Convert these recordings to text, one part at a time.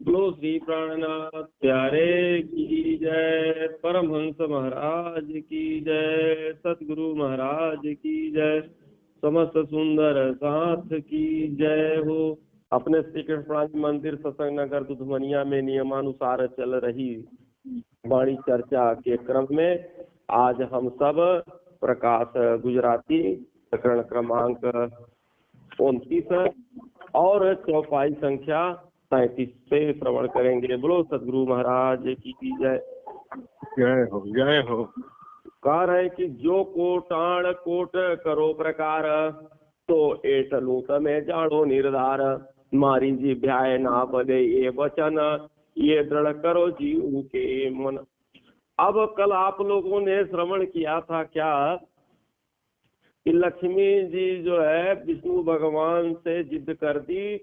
बोलो श्री प्राणनाथ प्यारे की जय, परमहंस महाराज की जय, सतगुरु महाराज की जय, समस्त सुंदर साथ की जय हो। अपने श्री कृष्ण प्राणी मंदिर सत्संग नगर दुधमनिया में नियमानुसार चल रही वाणी चर्चा के क्रम में आज हम सब प्रकाश गुजराती प्रकरण क्रमांक 29 और चौपाई संख्या 37 से श्रवण करेंगे। बोलो सदगुरु महाराज की जय। जय हो जय हो। कह रहे कि जो कोटाण कोट करो प्रकार, तो एटलू तमें जानो निर्धार, मारी जिभ्याय ना बले ये वचन, ये दृढ़ करो जीव के मन। अब कल आप लोगों ने श्रवण किया था क्या कि लक्ष्मी जी जो है विष्णु भगवान से जिद कर दी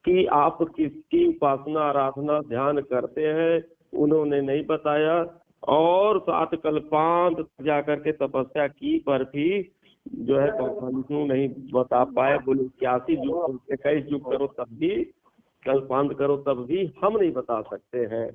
कि आप किसकी उपासना आराधना ध्यान करते हैं, उन्होंने नहीं बताया। और 7 कल्पांत जाकर के तपस्या की पर भी जो है विष्णु नहीं बता पाए। बोले 81 युग 21 युग करो तब भी, कल्पांत करो तब भी हम नहीं बता सकते हैं।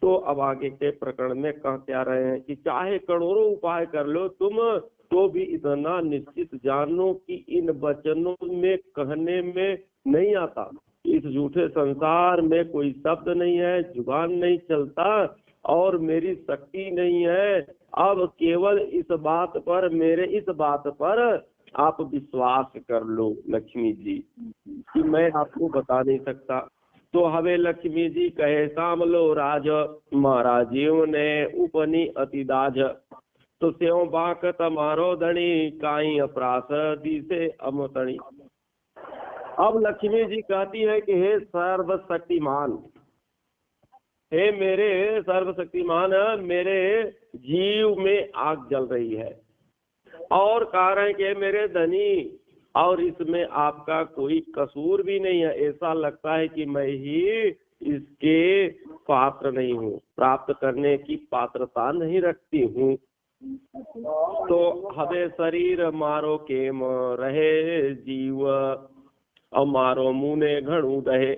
तो अब आगे के प्रकरण में कह क्या रहे हैं कि चाहे करोड़ों उपाय कर लो तुम, तो भी इतना निश्चित जानो कि इन वचनों में कहने में नहीं आता। इस झूठे संसार में कोई शब्द नहीं है, जुबान नहीं चलता और मेरी शक्ति नहीं है। अब केवल इस बात पर, मेरे इस बात पर आप विश्वास कर लो लक्ष्मी जी कि मैं आपको बता नहीं सकता। तो हवे लक्ष्मी जी कहे सामलो राज, महाराजीव ने उपनी अतिदाज, तो स्यों बाक तमारो धनी, काई अपरास दिसे अमतणी। अब लक्ष्मी जी कहती है कि हे सर्वशक्तिमान, हे मेरे सर्वशक्तिमान, मेरे जीव में आग जल रही है और कारण के मेरे धनी, और इसमें आपका कोई कसूर भी नहीं है। ऐसा लगता है कि मैं ही इसके पात्र नहीं हूँ, प्राप्त करने की पात्रता नहीं रखती हूँ। तो हवे शरीर मारो केम रहे जीव, और मारो मुने घणु दहे,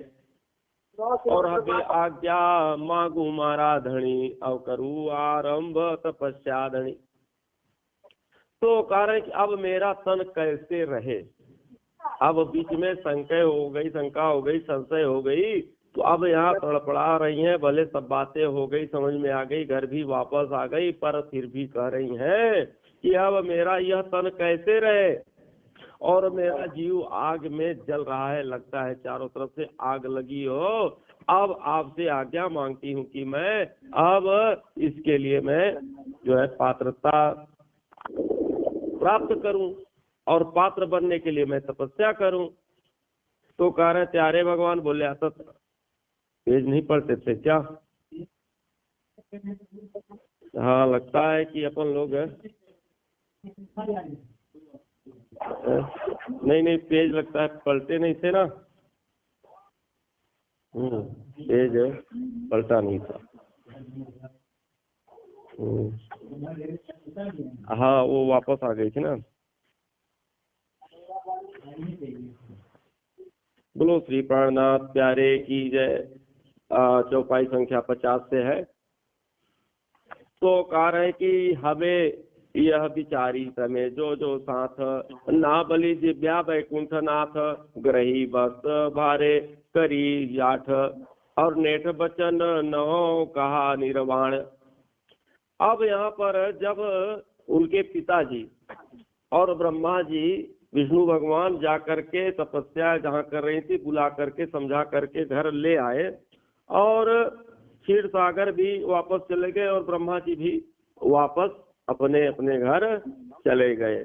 और हवे आज्ञा मांगू मारा धनी, और करू आरंभ तपस्या धनी। तो कारण कि अब मेरा तन कैसे रहे। अब बीच में शंका हो गई, संशय हो गई, तो अब यहाँ तड़पड़ा रही हैं। भले सब बातें हो गई, समझ में आ गई, घर भी वापस आ गई, पर फिर भी कह रही हैं कि अब मेरा यह तन कैसे रहे और मेरा जीव आग में जल रहा है, लगता है चारों तरफ से आग लगी हो। अब आपसे आज्ञा मांगती हूँ कि मैं अब इसके लिए मैं जो है पात्रता प्राप्त करूं और पात्र बनने के लिए मैं तपस्या करूं। तो कह रहे प्यारे भगवान बोले आता पेज नहीं पढ़ते थे क्या? हाँ लगता है कि अपन लोग नहीं पेज लगता है पलटे नहीं थे ना। पेज पलटा नहीं था। हाँ वो वापस आ गई थी ना। बोलो श्री प्राणनाथ प्यारे की जय। चौपाई संख्या 50 से है। तो कह रहे कि हमें यह विचारी समय जो जो साथ, ना बलि जिव्या वैकुंठ नाथ, ग्रही बस भारे करी जाठ, और नेठ बचन न कहा निर्वाण। अब यहाँ पर जब उनके पिताजी और ब्रह्मा जी विष्णु भगवान जा करके तपस्या जहाँ कर रही थी, बुला करके समझा करके घर ले आए और क्षीर सागर भी वापस चले गए और ब्रह्मा जी भी वापस अपने अपने घर चले गए।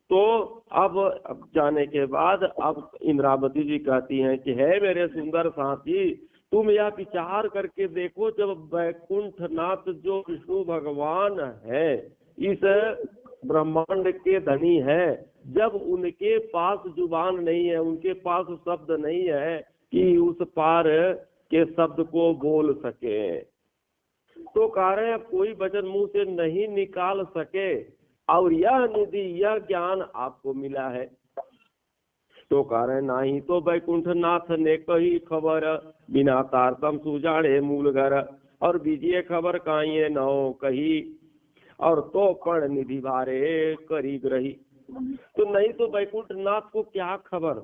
तो अब जाने के बाद अब इंद्रावती जी कहती हैं कि है मेरे सुंदर साथी, तुम यह विचार करके देखो, जब वैकुंठ नाथ जो विष्णु भगवान है, इस ब्रह्मांड के धनी है, जब उनके पास जुबान नहीं है, उनके पास शब्द नहीं है कि उस पार के शब्द को बोल सके, तो कह रहे हैं कोई वचन मुंह से नहीं निकाल सके और यह निधि यह ज्ञान आपको मिला है। तो कह रहे नाही तो बैकुंठ नाथ ने कही खबर, बिना तारतम सुजाड़े मूल घर। और बीजिए खबर काइए नौ कही, और तो पण निधि भारे करी ग्रही। तो नहीं तो बैकुंठ नाथ को क्या खबर,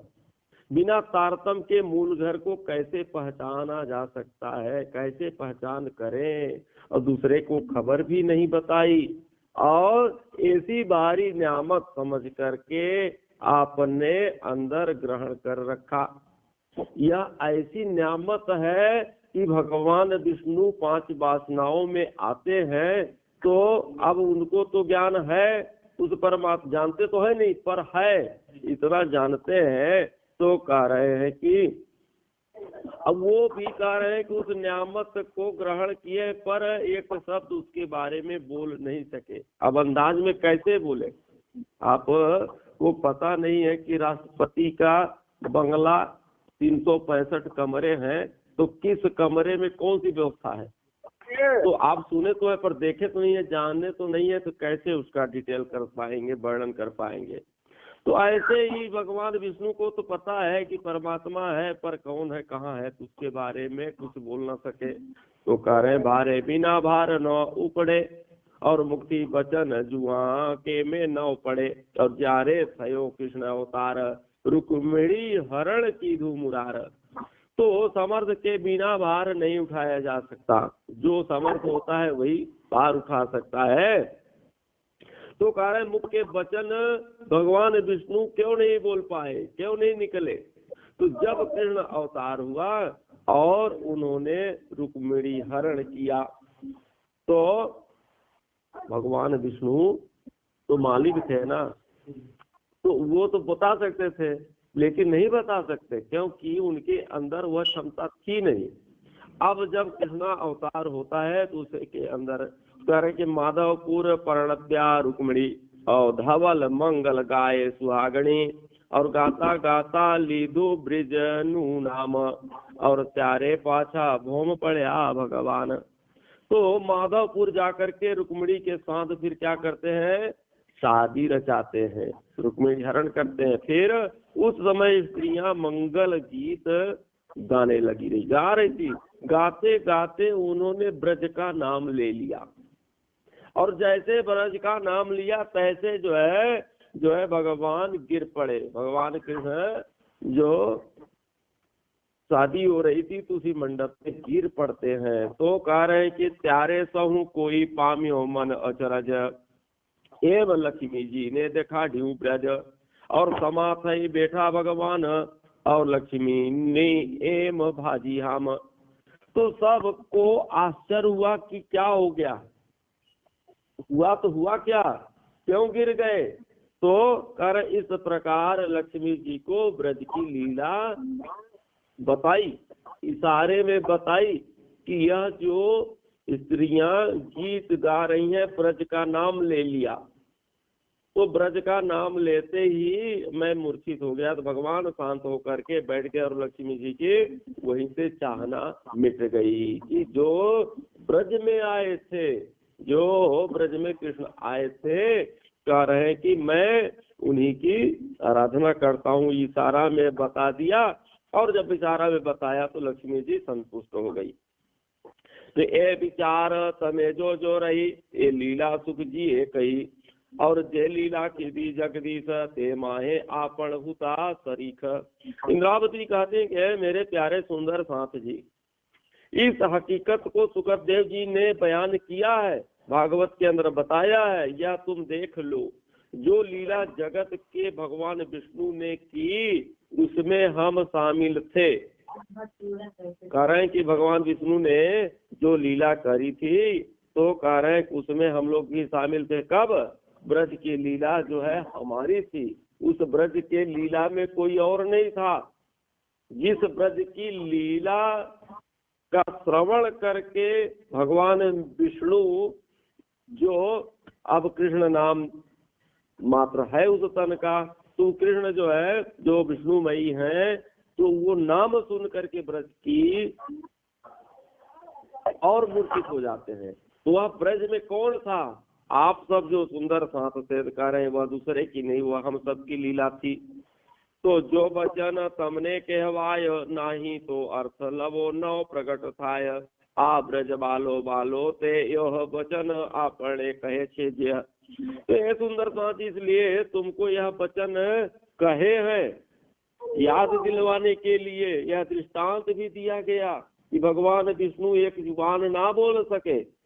बिना तारतम के मूल घर को कैसे पहचाना जा सकता है, कैसे पहचान करें। और दूसरे को खबर भी नहीं बताई, और ऐसी बारी नियामत समझ करके आपने अंदर ग्रहण कर रखा। यह ऐसी नियामत है कि भगवान विष्णु 5 वासनाओं में आते हैं, तो अब उनको तो ज्ञान है, उस परमात्मा जानते तो है नहीं, पर है इतना जानते हैं। तो कह रहे हैं कि अब वो भी कह रहे हैं कि उस नियामत को ग्रहण किए, पर एक शब्द उसके बारे में बोल नहीं सके। अब अंदाज में कैसे बोले, आप को पता नहीं है कि राष्ट्रपति का बंगला 365 कमरे हैं, तो किस कमरे में कौन सी व्यवस्था है। तो आप सुने तो है पर देखे तो नहीं है, जाने तो नहीं है, तो कैसे उसका डिटेल कर पाएंगे, वर्णन कर पाएंगे। तो ऐसे ही भगवान विष्णु को तो पता है कि परमात्मा है, पर कौन है कहाँ है, तो उसके बारे में कुछ बोल ना सके। तो कह रहे भारे बिना भार न उपड़े, और मुक्ति बचन जुआ के में न पड़े। और जारे थयो कृष्ण अवतार, रुक्मिणी हरण की धूमुरार। तो समर्थ के बिना भार नहीं उठाया जा सकता, जो समर्थ होता है वही भार उठा सकता है। तो कह रहे मुख के वचन भगवान विष्णु क्यों नहीं बोल पाए, क्यों नहीं निकले। तो जब कृष्ण अवतार हुआ और उन्होंने रुक्मिणी हरण किया, तो भगवान विष्णु तो मालिक थे ना, तो वो तो बता सकते थे, लेकिन नहीं बता सकते क्योंकि उनके अंदर वह क्षमता थी नहीं। अब जब कृष्णा अवतार होता है तो उसके अंदर कह रहे कि माधवपुर पर्णद्या रुक्मिणी, और धवल मंगल गाये सुहागणी, और गाता गाता लीधु ब्रिज नु नाम, और त्यारे पाछा भौम पड़या भगवान। तो माधवपुर जाकर के रुक्मिणी के साथ फिर क्या करते हैं, शादी रचाते हैं, रुक्मिणी हरण करते हैं। फिर उस समय स्त्रियां मंगल गीत गाने लगी रही, गा रही थी, गाते गाते उन्होंने ब्रज का नाम ले लिया। और जैसे ब्रज का नाम लिया तैसे जो है भगवान गिर पड़े। भगवान कृष्ण जो शादी हो रही थी तो उसी मंडप में गिर पड़ते हैं। तो कह रहे हैं कि त्यारे सहु कोई पाम्यो मन अचरज, एव लक्ष्मी जी ने देखा ढ्यू ब्रज, और समाथ ही बैठा भगवान, और लक्ष्मी ने एम भाजी हम। तो सबको आश्चर्य हुआ कि क्या हो गया, हुआ तो हुआ क्या, क्यों गिर गए। तो कर इस प्रकार लक्ष्मी जी को ब्रज की लीला बताई, इशारे में बताई कि यह जो स्त्रियां गीत गा रही हैं, ब्रज का नाम ले लिया। तो ब्रज का नाम लेते ही मैं मूर्छित हो गया। तो भगवान शांत होकर के बैठ गए, और लक्ष्मी जी की वहीं से चाहना मिट गई कि जो ब्रज में आए थे, जो ब्रज में कृष्ण आए थे, कह रहे कि मैं उन्हीं की आराधना करता हूँ। इशारा में बता दिया, और जब इशारा में बताया तो लक्ष्मी जी संतुष्ट हो गई। तो ए विचार तमे जो जो रही, ये लीला सुख जी है कही, और जे लीला की दी जगदीश, ते माहे आपण हुता सरीख। इंद्रावती कहते हैं कि मेरे प्यारे सुंदर साथ जी, इस हकीकत को सुखदेव जी ने बयान किया है, भागवत के अंदर बताया है, या तुम देख लो। जो लीला जगत के भगवान विष्णु ने की उसमें हम शामिल थे। कह रहे हैं कि भगवान विष्णु ने जो लीला करी थी, तो कह रहे हैं उसमें हम लोग भी शामिल थे। कब, ब्रज की लीला जो है हमारी थी, उस ब्रज के लीला में कोई और नहीं था। जिस ब्रज की लीला का श्रवण करके भगवान विष्णु, जो अब कृष्ण नाम मात्र है उस तन का, तो कृष्ण जो है, जो विष्णुमयी है, तो वो नाम सुन करके ब्रज की और मूर्छित हो जाते हैं। तो वह ब्रज में कौन था, आप सब जो सुंदर साथ से कह रहे हैं, वह दूसरे की नहीं, वह हम सब की लीला थी। तो जो वचन तमने कहवाय, नाही तो अर्थ लवो नव प्रगट थाय। आ ब्रज बालो बालो ते यह वचन आपने कहे छे जे। तो ये सुंदर साथ इसलिए तुमको यह वचन कहे हैं, याद दिलवाने के लिए यह दृष्टांत भी दिया गया कि भगवान विष्णु एक जुबान ना बोल सके।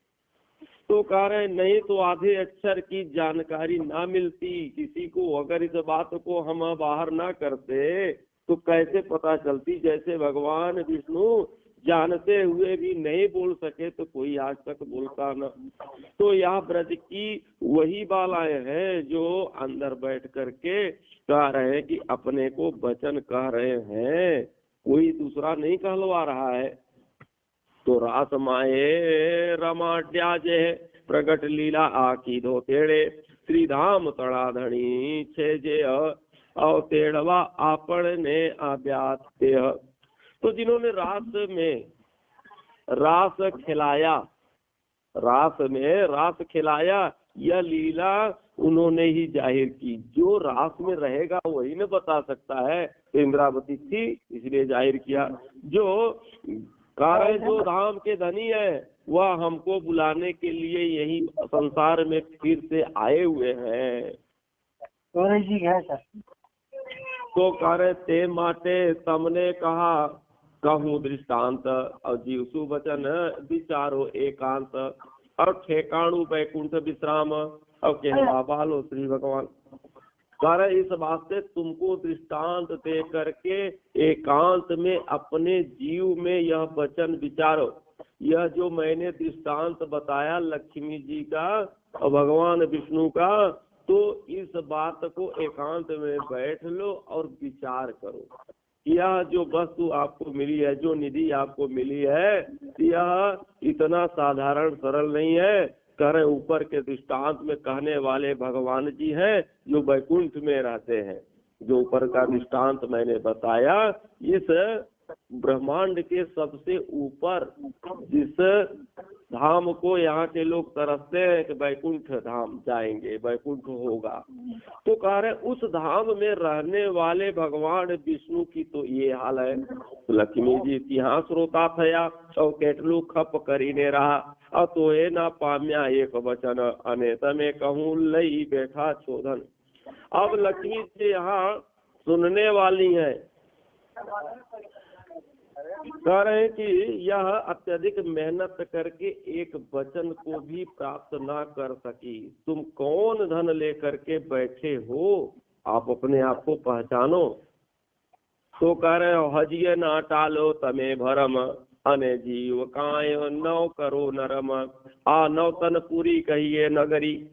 तो कह रहे नहीं तो आधे अक्षर की जानकारी ना मिलती किसी को, अगर इस बात को हम बाहर ना करते तो कैसे पता चलती। जैसे भगवान विष्णु जानते हुए भी नहीं बोल सके तो कोई आज तक बोलता न। तो यह ब्रज की वही बालाएं हैं जो अंदर बैठ करके कह रहे हैं कि अपने को वचन कह रहे हैं, कोई दूसरा नहीं कहलवा रहा है। तो रास माए रमाड्याजे प्रगट लीला आकी दो तेड़े, श्रीधाम तड़ाधणी छे जे अवतेड़वा आपण ने आब्यात। तो जिन्होंने रास खिलाया यह लीला उन्होंने ही जाहिर की। जो रास में रहेगा वही न बता सकता है। तो इंद्रावती थी इसलिए जाहिर किया। जो कारण जो धाम के धनी है वह हमको बुलाने के लिए यही संसार में फिर से आए हुए हैं। तो करे ते माटे तमने कहा कहूँ दृष्टांत, और जीवसु वचन विचारो एकांत। और ठेकाणु बैकुंठ विश्राम, और कहवा बालो श्री भगवान। कारण इस बात से तुमको दृष्टांत दे करके एकांत में अपने जीव में यह वचन विचारो। यह जो मैंने दृष्टांत बताया लक्ष्मी जी का और भगवान विष्णु का, तो इस बात को एकांत में बैठ लो और विचार करो। यह जो वस्तु आपको मिली है, जो निधि आपको मिली है, यह इतना साधारण सरल नहीं है। करे ऊपर के दृष्टांत में कहने वाले भगवान जी हैं जो वैकुंठ में रहते हैं। जो ऊपर का दृष्टांत मैंने बताया, इस ब्रह्मांड के सबसे ऊपर जिस धाम को यहाँ के लोग तरसते हैं कि वैकुंठ धाम जाएंगे, वैकुंठ होगा, तो कह रहे उस धाम में रहने वाले भगवान विष्णु की तो ये हाल है। तो लक्ष्मी जी इतिहास रोता थया और केटलू खप करीने रहा, और तो ये ना पाम्या एक वचन अने तमे कहूँ लई बैठा चोदन। अब लक्ष्मी जी यहाँ सुनने वाली है, कह रहे हैं कि यह अत्यधिक मेहनत करके एक वचन को भी प्राप्त ना कर सकी। तुम कौन धन लेकर के बैठे हो, आप अपने आप को पहचानो। तो कह रहे हो हजिए ना टालो तमे भरम, अने जीव काय नौ करो नरम। आ नौतन पूरी कहिए नगरी,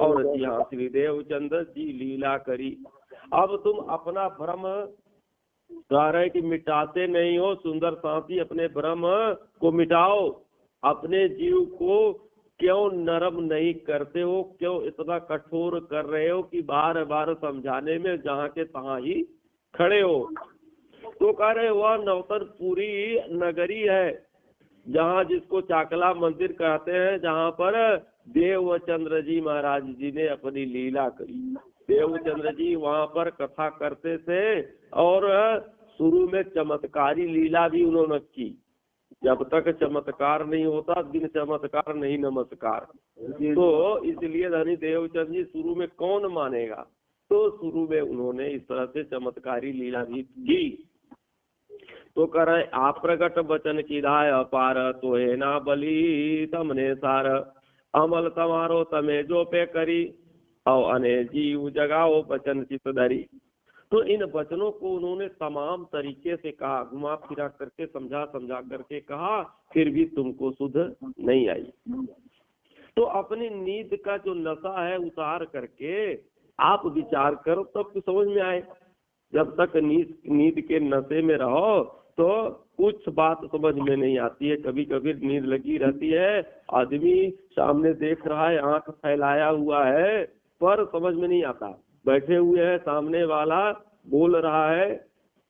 और यहाँ श्री देवचंद्र जी लीला करी। अब तुम अपना भ्रम कह रहे कि मिटाते नहीं हो। सुंदर साथी अपने भ्रम को मिटाओ, अपने जीव को क्यों नरम नहीं करते हो, क्यों इतना कठोर कर रहे हो कि बार बार समझाने में जहाँ के तहाँ ही खड़े हो। तो कह रहे वह नवतनपुरी नगरी है, जहाँ जिसको चाकला मंदिर कहते हैं, जहाँ पर देवचंद्र जी महाराज जी ने अपनी लीला करी। देवचंद्र जी वहाँ पर कथा करते थे और शुरू में चमत्कारी लीला भी उन्होंने की। जब तक चमत्कार नहीं होता बिन चमत्कार नहीं नमस्कार। तो इसलिए धनी देवचंद्र जी शुरू में कौन मानेगा, तो शुरू में उन्होंने इस तरह से चमत्कारी लीला भी की। तो कर आप प्रकट वचन की धाय अपार, तो है ना बली तमने सार। अमल तमारो तमे जो पे करी, और अने जीव जगाओ वचन चित धरी। तो इन वचनों को उन्होंने तमाम तरीके से कहा, घुमा फिरा करके समझा करके कहा, फिर भी तुमको सुध नहीं आई। तो अपनी नींद का जो नशा है उतार करके आप विचार करो, तब तो समझ में आए। जब तक नींद के नशे में रहो तो कुछ बात समझ में नहीं आती है। कभी कभी नींद लगी रहती है, आदमी सामने देख रहा है, आंख फैलाया हुआ है, पर समझ में नहीं आता। बैठे हुए हैं, सामने वाला बोल रहा है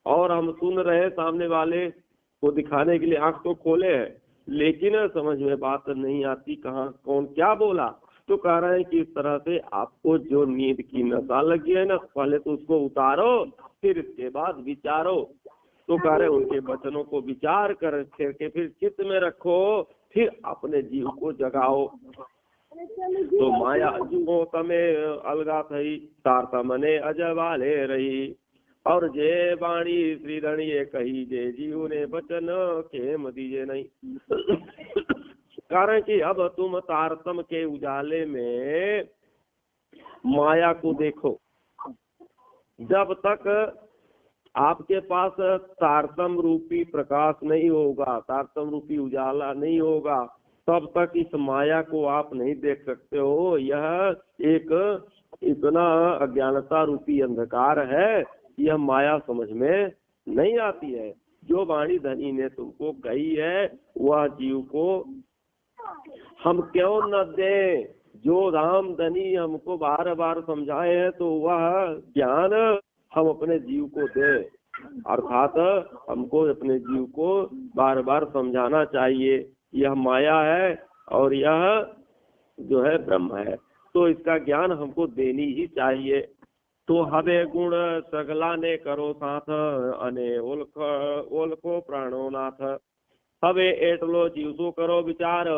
और हम सुन रहे हैं, सामने वाले को दिखाने के लिए आंख तो खोले हैं, लेकिन समझ में बात नहीं आती कहाँ कौन क्या बोला। तो कह रहे हैं कि इस तरह से आपको जो नींद की नशा लगी है ना, पहले तो उसको उतारो, फिर इसके बाद विचारो। तो कह रहे उनके वचनों को विचार करके फिर चित्त में रखो, फिर अपने जीव को जगाओ। तो माया जुओ तमे अलगा थई, तारता मने अजवाले रही। और जे वाणी श्रीधण ये कही, जे जीव ने वचन खेम दीजे नहीं। कारण कि अब तुम तारतम के उजाले में माया को देखो। जब तक आपके पास तारतम रूपी प्रकाश नहीं होगा, तारतम रूपी उजाला नहीं होगा, तब तक इस माया को आप नहीं देख सकते हो। यह एक इतना अज्ञानता रूपी अंधकार है, यह माया समझ में नहीं आती है। जो वाणी धनी ने तुमको कही है वह जीव को हम क्यों न दें। जो राम धनी हमको बार बार समझाए हैं तो वह ज्ञान हम अपने जीव को दें, अर्थात हमको अपने जीव को बार बार समझाना चाहिए। यह माया है और यह जो है ब्रह्म है, तो इसका ज्ञान हमको देनी ही चाहिए। तो हवे गुण सगला ने करो साथ, अने ओलखो प्राणो नाथ। हवे एटलो जीवसो करो विचार,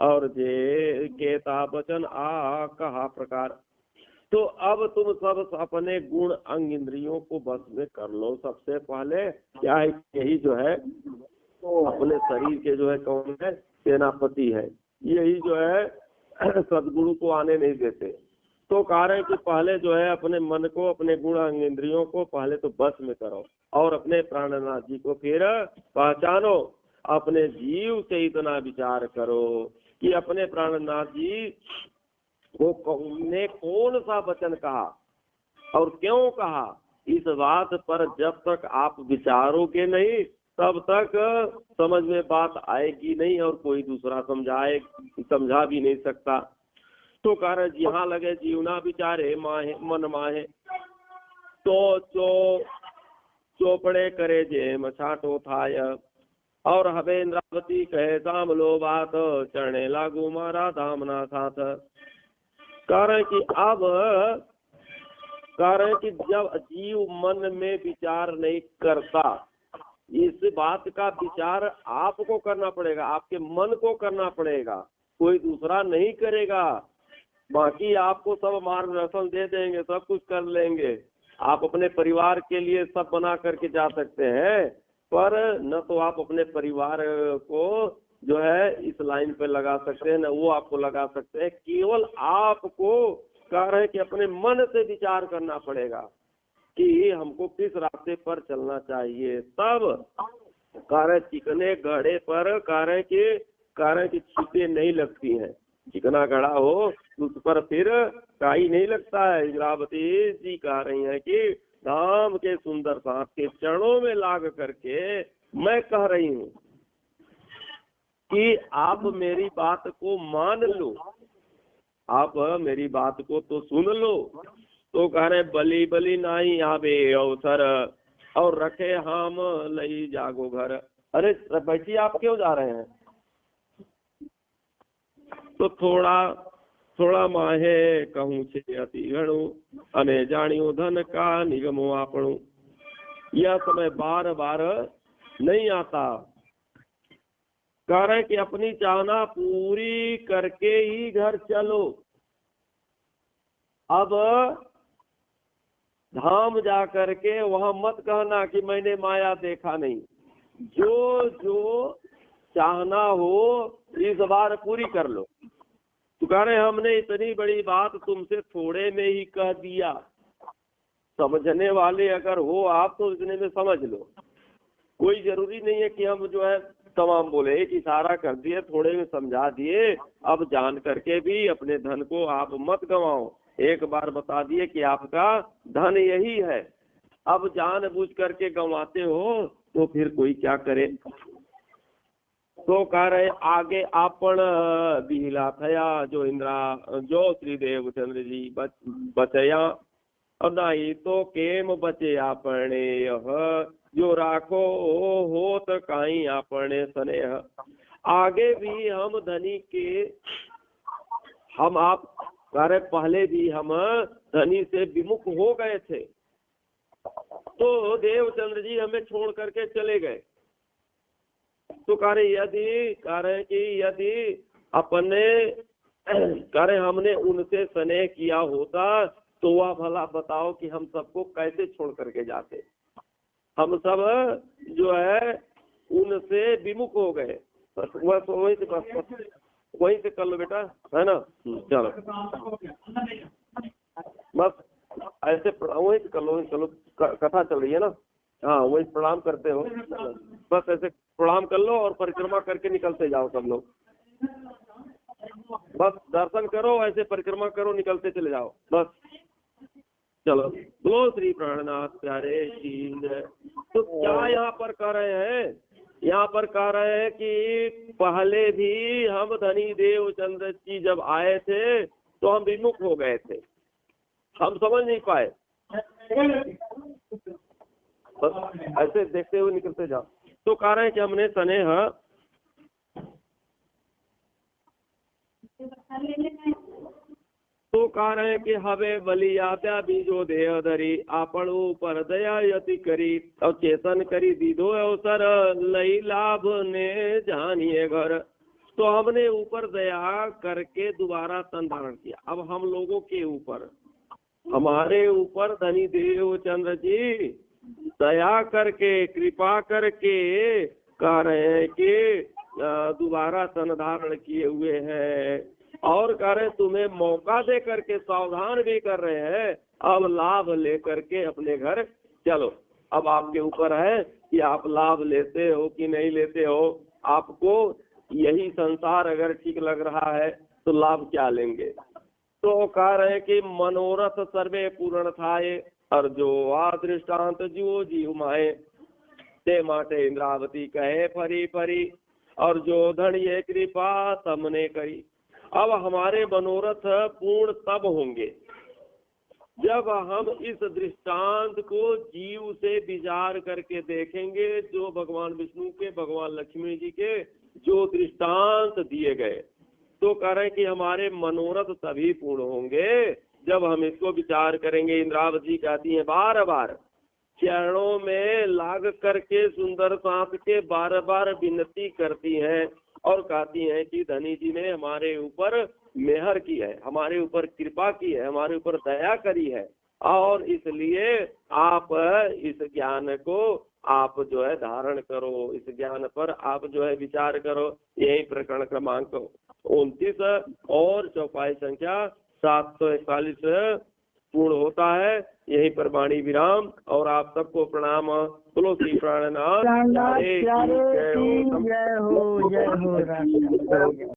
और जे केता वचन आ कहा प्रकार। तो अब तुम सब अपने गुण अंग इंद्रियों को बस में कर लो। सबसे पहले क्या है, यही जो है तो अपने शरीर के जो है कौन है, सेनापति है। यही जो है सदगुरु को आने नहीं देते। तो कह रहे हैं कि पहले जो है अपने मन को, अपने गुण अंग इंद्रियों को पहले तो बस में करो, और अपने प्राणनाथ जी को फिर पहचानो। अपने जीव से इतना विचार करो कि अपने प्राणनाथ जी ने कौन सा वचन कहा और क्यों कहा। इस बात पर जब तक आप विचारोगे नहीं तब तक समझ में बात आएगी नहीं, और कोई दूसरा समझा भी नहीं सकता। तो कारण यहाँ लगे जीवना विचारे माहे मन माहे, तो चोपड़े करे जे मछाटो थाय। और हवे इंद्रावती कहे सामलो बात, चढ़ने लागू मारा धामना साथ। कारण कि जब जीव मन में विचार नहीं करता, इस बात का विचार आपको करना पड़ेगा, आपके मन को करना पड़ेगा, कोई दूसरा नहीं करेगा। बाकी आपको सब मार्गदर्शन दे देंगे, सब कुछ कर लेंगे, आप अपने परिवार के लिए सब बना करके जा सकते हैं, पर न तो आप अपने परिवार को जो है इस लाइन पे लगा सकते हैं, न वो आपको लगा सकते हैं। केवल आपको कह रहे हैं कि अपने मन से विचार करना पड़ेगा कि हमको किस रास्ते पर चलना चाहिए। तब कह रहे चिकने घड़े पर कह रहे कि छींटे नहीं लगती हैं। चिकना घड़ा हो उस पर फिर काई नहीं लगता है। इंद्रावती जी कह रही हैं कि धाम के सुंदर साथ के चरणों में लाग करके मैं कह रही हूँ कि आप मेरी बात को मान लो, आप मेरी बात को तो सुन लो। तो कह रहे बली बली नाही आवे अवसर, और रखे हम लई जागो घर। अरे बैठिए, आप क्यों जा रहे हैं। तो थोड़ा माहे कहूँ छे अति घणु, अने जानियो धन का निगमो आपणु। यह समय बार बार नहीं आता। कह रहे कि अपनी चाहना पूरी करके ही घर चलो। अब धाम जा करके वहां मत कहना कि मैंने माया देखा नहीं। जो चाहना हो इस बार पूरी कर लो। तो कह रहे हमने इतनी बड़ी बात तुमसे थोड़े में ही कह दिया। समझने वाले अगर हो आप तो इतने में समझ लो। कोई जरूरी नहीं है कि हम जो है तमाम बोले, एक इशारा कर दिए, थोड़े में समझा दिए। अब जान करके भी अपने धन को आप मत गंवाओ। एक बार बता दिए कि आपका धन यही है, अब जान बूझ करके गंवाते हो तो फिर कोई क्या करे। तो कह रहे आगे आपण बिहला थया, जो श्री देवचंद्र जी बचया। और नहीं तो केम बचे आपने, जो राखो होत काई आपने स्नेह। आगे भी हम धनी के आप पहले भी हम धनी से विमुख हो गए थे, तो देवचंद्र जी हमें छोड़ करके चले गए। तो कह रहे कि यदि अपने कह रहे हमने उनसे स्नेह किया होता तो वह भला बताओ कि हम सबको कैसे छोड़ करके जाते। हम सब जो है उनसे विमुख हो गए। बस वहीं से कर लो बेटा, है ना। चलो बस ऐसे वहीं से कर लो, चलो कथा चल रही है ना। हाँ वही प्रणाम करते हो, बस ऐसे प्रणाम कर लो और परिक्रमा करके निकलते जाओ सब लोग। बस दर्शन करो, ऐसे परिक्रमा करो, निकलते चले जाओ बस। चलो बोलो श्री प्राणनाथ प्यारे शील। तो क्या यहाँ पर कह रहे हैं, यहाँ पर कह रहे हैं कि पहले भी हम धनी देवचंद्र जी जब आए थे तो हम विमुख हो गए थे, हम समझ नहीं पाए। बस ऐसे देखते हुए निकलते जाओ। तो कह रहे हैं कि हमने स्नेह तो कह रहे हैं कि हवे बलियात्या बीजो देह धरी आपण ऊपर दया यति करी और चेतन करी दीदो अवसर लई लाभ ने जानिए घर। तो हमने ऊपर दया करके दोबारा तन धारण किया। अब हम लोगों के ऊपर, हमारे ऊपर धनी देवचंद्र जी दया करके कृपा करके कह रहे हैं कि दोबारा तन धारण किए हुए हैं और कह रहे तुम्हें मौका दे करके सावधान भी कर रहे हैं। अब लाभ लेकर के अपने घर चलो। अब आपके ऊपर है कि आप लाभ लेते हो कि नहीं लेते हो। आपको यही संसार अगर ठीक लग रहा है तो लाभ क्या लेंगे। तो कह रहे हैं कि मनोरथ सर्वे पूर्ण थाए और जो दृष्टांत जो जीव माए ते माटे इंद्रावती कहे फरी फरी और जो धन ये कृपा तमने करी। अब हमारे मनोरथ पूर्ण तब होंगे जब हम इस दृष्टांत को जीव से विचार करके देखेंगे, जो भगवान विष्णु के, भगवान लक्ष्मी जी के जो दृष्टांत दिए गए। तो कह रहे हैं कि हमारे मनोरथ तभी पूर्ण होंगे जब हम इसको विचार करेंगे। इंद्रावती कहती है बार बार चरणों में लाग करके सुंदर सांस के बार बार विनती करती हैं और कहती हैं कि धनी जी ने हमारे ऊपर मेहर की है, हमारे ऊपर कृपा की है, हमारे ऊपर दया करी है और इसलिए आप इस ज्ञान को आप जो है धारण करो, इस ज्ञान पर आप जो है विचार करो। यही प्रकरण क्रमांक 29 और चौपाई संख्या 741 पूर्ण होता है। यहीं पर वाणी विराम और आप सबको प्रणाम। बोलो श्री प्राणनाथ। जय हो जय हो।